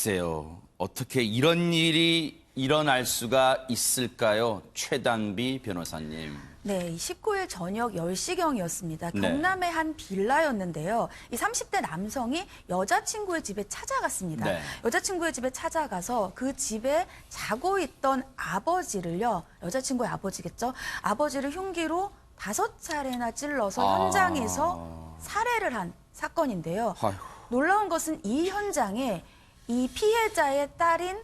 글쎄요. 어떻게 이런 일이 일어날 수가 있을까요? 최단비 변호사님. 네, 19일 저녁 10시경이었습니다. 네. 경남의 한 빌라였는데요. 이 30대 남성이 여자친구의 집에 찾아갔습니다. 네. 여자친구의 집에 찾아가서 그 집에 자고 있던 아버지를요, 여자친구의 아버지겠죠? 아버지를 흉기로 5차례나 찔러서 현장에서 살해를 한 사건인데요. 아휴. 놀라운 것은 이 현장에 이 피해자의 딸인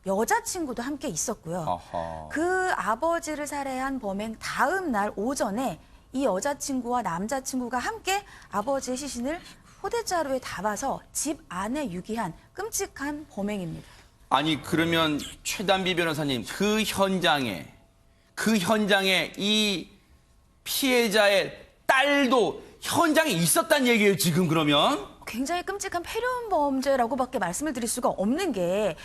여자친구도 함께 있었고요. 아하. 그 아버지를 살해한 범행 다음 날 오전에 이 여자친구와 남자친구가 함께 아버지의 시신을 포대자루에 담아서 집 안에 유기한 끔찍한 범행입니다. 아니 그러면 최단비 변호사님 그 현장에 이 피해자의 딸도 현장에 있었단 얘기예요 지금 그러면? 굉장히 끔찍한 폐륜 범죄라고밖에 말씀을 드릴 수가 없는 게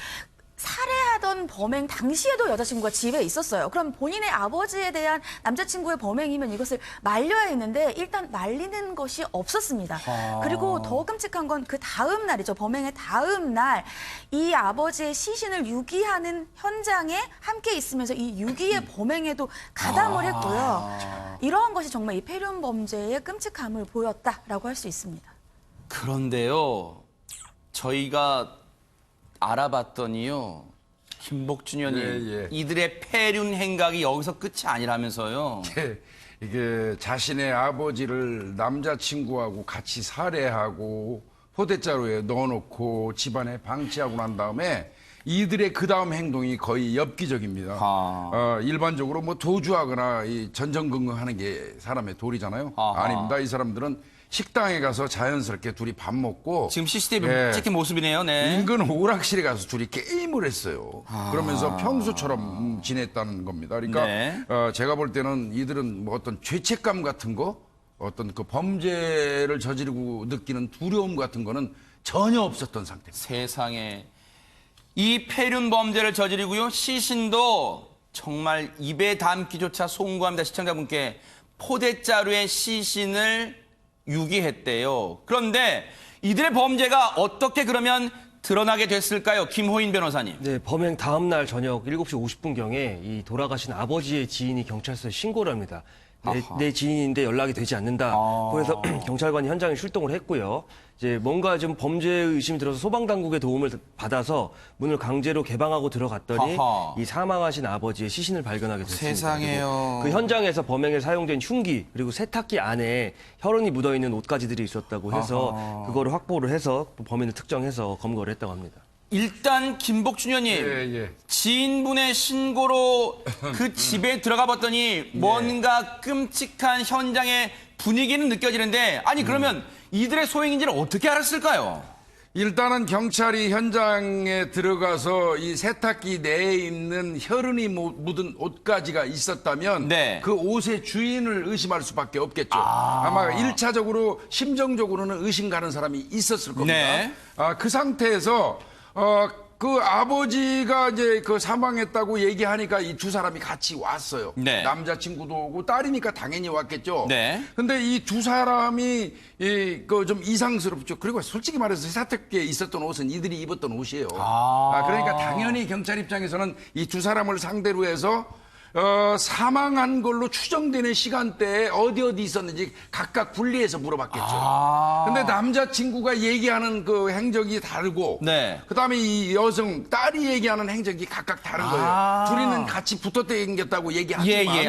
살해하던 범행 당시에도 여자친구가 집에 있었어요. 그럼 본인의 아버지에 대한 남자친구의 범행이면 이것을 말려야 했는데 일단 말리는 것이 없었습니다. 그리고 더 끔찍한 건 그 다음 날이죠. 범행의 다음 날 이 아버지의 시신을 유기하는 현장에 함께 있으면서 이 유기의 범행에도 가담을 했고요. 이러한 것이 정말 이 폐륜 범죄의 끔찍함을 보였다라고 할 수 있습니다. 그런데요 저희가 알아봤더니요 김복준 의원님 예. 이들의 폐륜 행각이 여기서 끝이 아니라면서요. 이게 자신의 아버지를 남자친구하고 같이 살해하고 포대자루에 넣어놓고 집안에 방치하고 난 다음에 이들의 그 다음 행동이 거의 엽기적입니다. 일반적으로 뭐 도주하거나 이 전전긍긍하는 게 사람의 도리잖아요. 아닙니다. 이 사람들은 식당에 가서 자연스럽게 둘이 밥 먹고 지금 CCTV 찍힌 모습이네요. 네. 인근 오락실에 가서 둘이 게임을 했어요. 그러면서 평소처럼 지냈다는 겁니다. 그러니까 네. 제가 볼 때는 이들은 뭐 어떤 죄책감 같은 거, 어떤 그 범죄를 저지르고 느끼는 두려움 같은 거는 전혀 없었던 상태입니다. 세상에 이 폐륜 범죄를 저지르고요 시신도 정말 입에 담기조차 송구합니다. 시청자분께 포대자루에 시신을 유기했대요. 그런데 이들의 범죄가 어떻게 그러면 드러나게 됐을까요? 김호인 변호사님. 네, 범행 다음 날 저녁 7시 50분경에 이 돌아가신 아버지의 지인이 경찰서에 신고를 합니다. 내 지인인데 연락이 되지 않는다. 그래서 경찰관이 현장에 출동을 했고요. 이제 뭔가 좀 범죄 의심이 들어서 소방당국의 도움을 받아서 문을 강제로 개방하고 들어갔더니 아하. 이 사망하신 아버지의 시신을 발견하게 됐습니다. 세상에요. 그리고 그 현장에서 범행에 사용된 흉기 그리고 세탁기 안에 혈흔이 묻어있는 옷가지들이 있었다고 해서 그거를 확보를 해서 범인을 특정해서 검거를 했다고 합니다. 일단 김복준 의원님 예. 지인분의 신고로 그 집에 들어가 봤더니 뭔가 끔찍한 현장의 분위기는 느껴지는데 아니 그러면 이들의 소행인지를 어떻게 알았을까요? 일단은 경찰이 현장에 들어가서 이 세탁기 내에 있는 혈흔이 묻은 옷가지가 있었다면 네. 그 옷의 주인을 의심할 수밖에 없겠죠. 아마 1차적으로 심정적으로는 의심 가는 사람이 있었을 겁니다. 네. 그 상태에서 그 아버지가 이제 그 사망했다고 얘기하니까 이 두 사람이 같이 왔어요. 네. 남자친구도 오고 딸이니까 당연히 왔겠죠. 네. 근데 이 두 사람이 그 좀 이상스럽죠. 그리고 솔직히 말해서 세탁기에 있었던 옷은 이들이 입었던 옷이에요. 그러니까 당연히 경찰 입장에서는 이 두 사람을 상대로 해서 사망한 걸로 추정되는 시간대에 어디 있었는지 각각 분리해서 물어봤겠죠. 근데 남자친구가 얘기하는 그 행적이 다르고, 네. 그다음에 이 여성 딸이 얘기하는 행적이 각각 다른 거예요. 둘이는 같이 붙어 다녔다고 얘기하지만, 예.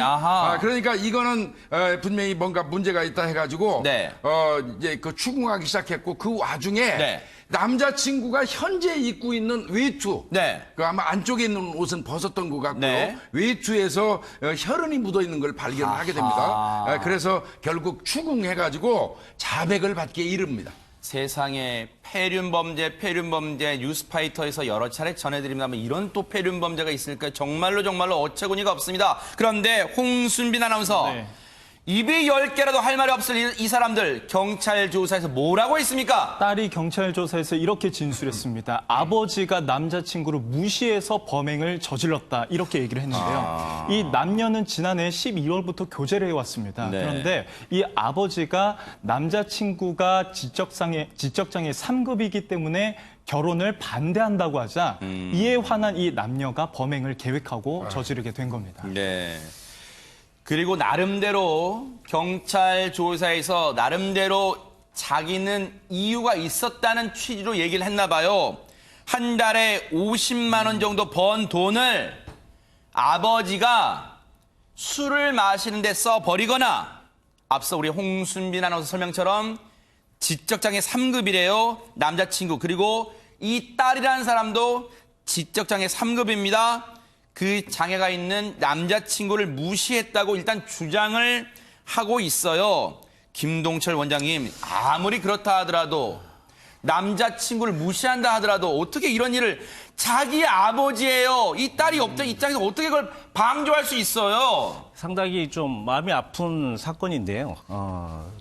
그러니까 이거는 분명히 뭔가 문제가 있다 해가지고, 네. 이제 그 추궁하기 시작했고 그 와중에. 네. 남자친구가 현재 입고 있는 외투, 네. 그 아마 안쪽에 있는 옷은 벗었던 것 같고요. 네. 외투에서 혈흔이 묻어 있는 걸 발견하게 됩니다. 그래서 결국 추궁해가지고 자백을 받기에 이릅니다. 세상에 폐륜 범죄 뉴스파이터에서 여러 차례 전해드립니다만 이런 또 폐륜 범죄가 있을까 정말로 어처구니가 없습니다. 그런데 홍순빈 아나운서. 네. 입이 10개라도 할 말이 없을 이 사람들 경찰 조사에서 뭐라고 했습니까? 딸이 경찰 조사에서 이렇게 진술했습니다. 아버지가 남자친구를 무시해서 범행을 저질렀다. 이렇게 얘기를 했는데요. 이 남녀는 지난해 12월부터 교제를 해왔습니다. 네. 그런데 이 아버지가 남자친구가 지적장애 3급이기 때문에 결혼을 반대한다고 하자 이에 화난 이 남녀가 범행을 계획하고 저지르게 된 겁니다. 네. 그리고 나름대로 경찰 조사에서 나름대로 자기는 이유가 있었다는 취지로 얘기를 했나 봐요. 한 달에 50만 원 정도 번 돈을 아버지가 술을 마시는 데 써버리거나 앞서 우리 홍순빈 아나운서 설명처럼 지적장애 3급이래요. 남자친구. 그리고 이 딸이라는 사람도 지적장애 3급입니다. 그 장애가 있는 남자친구를 무시했다고 일단 주장을 하고 있어요. 김동철 원장님, 아무리 그렇다 하더라도 남자친구를 무시한다 하더라도 어떻게 이런 일을 자기 아버지예요. 이 딸이 없던 입장에서 어떻게 그걸 방조할 수 있어요? 상당히 좀 마음이 아픈 사건인데요.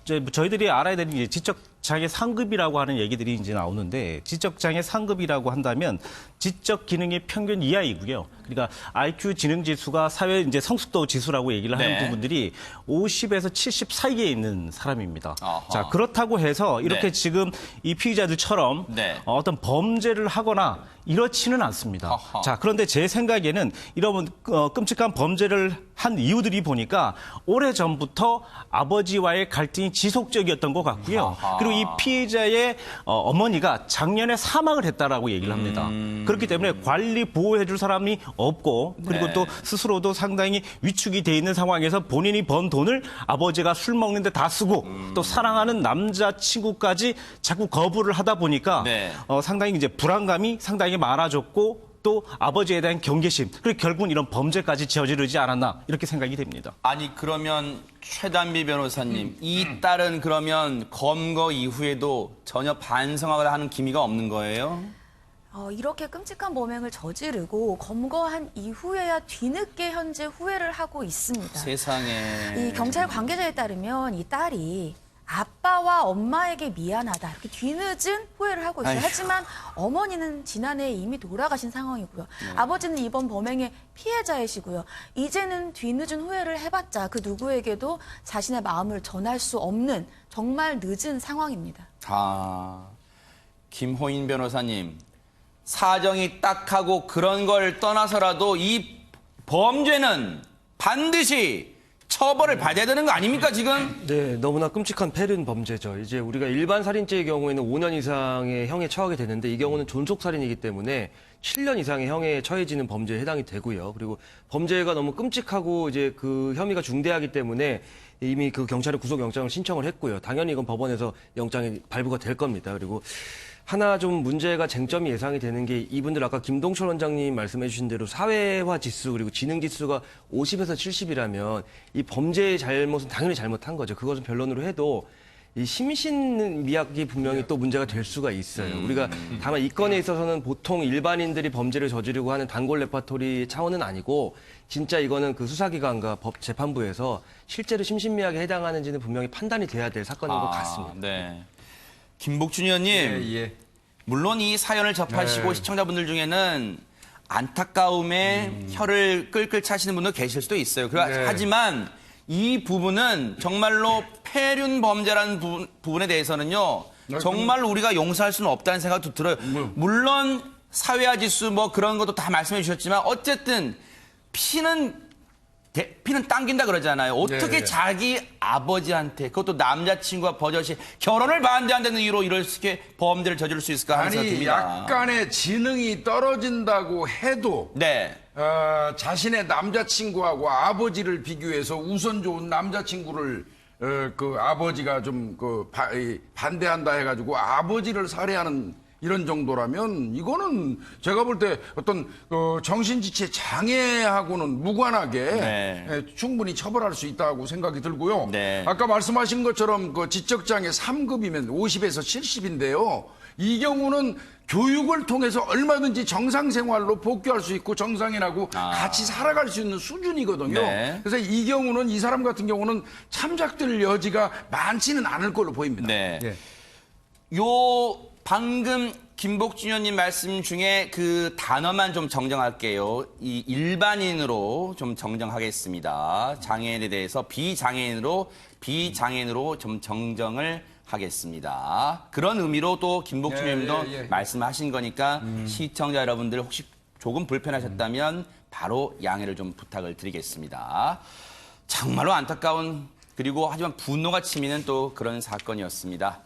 이제 저희들이 알아야 되는 게 지적장애 상급이라고 하는 얘기들이 이제 나오는데 지적장애 상급이라고 한다면 지적 기능의 평균 이하이고요. 그러니까 IQ 지능 지수가 사회 이제 성숙도 지수라고 얘기를 하는 네. 부분들이 50에서 70 사이에 있는 사람입니다. 아하. 자, 그렇다고 해서 이렇게 네. 지금 이 피의자들처럼 네. 어떤 범죄를 하거나 이렇지는 않습니다. 아하. 자, 그런데 제 생각에는 이런 끔찍한 범죄를 한 이유들이 보니까 오래전부터 아버지와의 갈등이 지속적이었던 것 같고요. 아하. 그리고 이 피해자의 어머니가 작년에 사망을 했다라고 얘기를 합니다. 그렇기 때문에 관리 보호해줄 사람이 없고 그리고 네. 또 스스로도 상당히 위축이 돼 있는 상황에서 본인이 번 돈을 아버지가 술 먹는데 다 쓰고 또 사랑하는 남자친구까지 자꾸 거부를 하다 보니까 네. 상당히 이제 불안감이 상당히 많아졌고 또 아버지에 대한 경계심 그리고 결국은 이런 범죄까지 저지르지 않았나 이렇게 생각이 됩니다. 아니 그러면 최단비 변호사님, 이 딸은 그러면 검거 이후에도 전혀 반성하거나 하는 기미가 없는 거예요? 이렇게 끔찍한 범행을 저지르고 검거한 이후에야 뒤늦게 현재 후회를 하고 있습니다. 세상에. 이 경찰 관계자에 따르면 이 딸이 아빠와 엄마에게 미안하다 이렇게 뒤늦은 후회를 하고 있어요. 아이고. 하지만 어머니는 지난해에 이미 돌아가신 상황이고요. 아버지는 이번 범행의 피해자이시고요. 이제는 뒤늦은 후회를 해봤자 그 누구에게도 자신의 마음을 전할 수 없는 정말 늦은 상황입니다. 김호인 변호사님, 사정이 딱하고 그런 걸 떠나서라도 이 범죄는 반드시 처벌을 받아야 되는 거 아닙니까, 지금? 네, 너무나 끔찍한 폐륜 범죄죠. 이제 우리가 일반 살인죄의 경우에는 5년 이상의 형에 처하게 되는데 이 경우는 존속살인이기 때문에 7년 이상의 형에 처해지는 범죄에 해당이 되고요. 그리고 범죄가 너무 끔찍하고 이제 그 혐의가 중대하기 때문에 이미 그 경찰에 구속영장을 신청을 했고요. 당연히 이건 법원에서 영장이 발부가 될 겁니다. 그리고 하나 좀 문제가 쟁점이 예상이 되는 게 이분들 아까 김동철 원장님 말씀해 주신 대로 사회화 지수 그리고 지능 지수가 50에서 70이라면 이 범죄의 잘못은 당연히 잘못한 거죠. 그것은 변론으로 해도 이 심신 미약이 분명히 또 문제가 될 수가 있어요. 우리가 다만 이 건에 있어서는 보통 일반인들이 범죄를 저지르고 하는 단골 레파토리 차원은 아니고 진짜 이거는 그 수사기관과 법 재판부에서 실제로 심신미약에 해당하는지는 분명히 판단이 돼야 될 사건인 것 같습니다. 네. 김복준 의원님, 예. 물론 이 사연을 접하시고 네. 시청자분들 중에는 안타까움에 혀를 끌끌 차시는 분도 계실 수도 있어요. 네. 하지만 이 부분은 정말로 폐륜 범죄라는 부분에 대해서는요, 정말 우리가 용서할 수는 없다는 생각도 들어요. 물론 사회화 지수 뭐 그런 것도 다 말씀해 주셨지만 어쨌든 피는 당긴다 그러잖아요. 어떻게 네. 자기 아버지한테 그것도 남자친구와 버젓이 결혼을 반대한다는 이유로 이렇게 범죄를 저지를 수 있을까 하는 생각이 아니 듭니다. 약간의 지능이 떨어진다고 해도 네. 자신의 남자친구하고 아버지를 비교해서 우선 좋은 남자친구를 그 아버지가 좀 반대한다 해가지고 아버지를 살해하는 이런 정도라면 이거는 제가 볼 때 어떤 정신지체 장애하고는 무관하게 네. 예, 충분히 처벌할 수 있다고 생각이 들고요. 네. 아까 말씀하신 것처럼 그 지적장애 3급이면 50에서 70인데요. 이 경우는 교육을 통해서 얼마든지 정상생활로 복귀할 수 있고 정상인하고 같이 살아갈 수 있는 수준이거든요. 네. 그래서 이 경우는 이 사람 같은 경우는 참작될 여지가 많지는 않을 걸로 보입니다. 네. 예. 요 방금 김복준 의원님 말씀 중에 그 단어만 좀 정정할게요. 이 일반인으로 좀 정정하겠습니다. 장애인에 대해서 비장애인으로 좀 정정을 하겠습니다. 그런 의미로 또 김복준 예, 의원님도 예, 예. 말씀하신 거니까 시청자 여러분들 혹시 조금 불편하셨다면 바로 양해를 좀 부탁을 드리겠습니다. 정말로 안타까운 그리고 하지만 분노가 치미는 또 그런 사건이었습니다.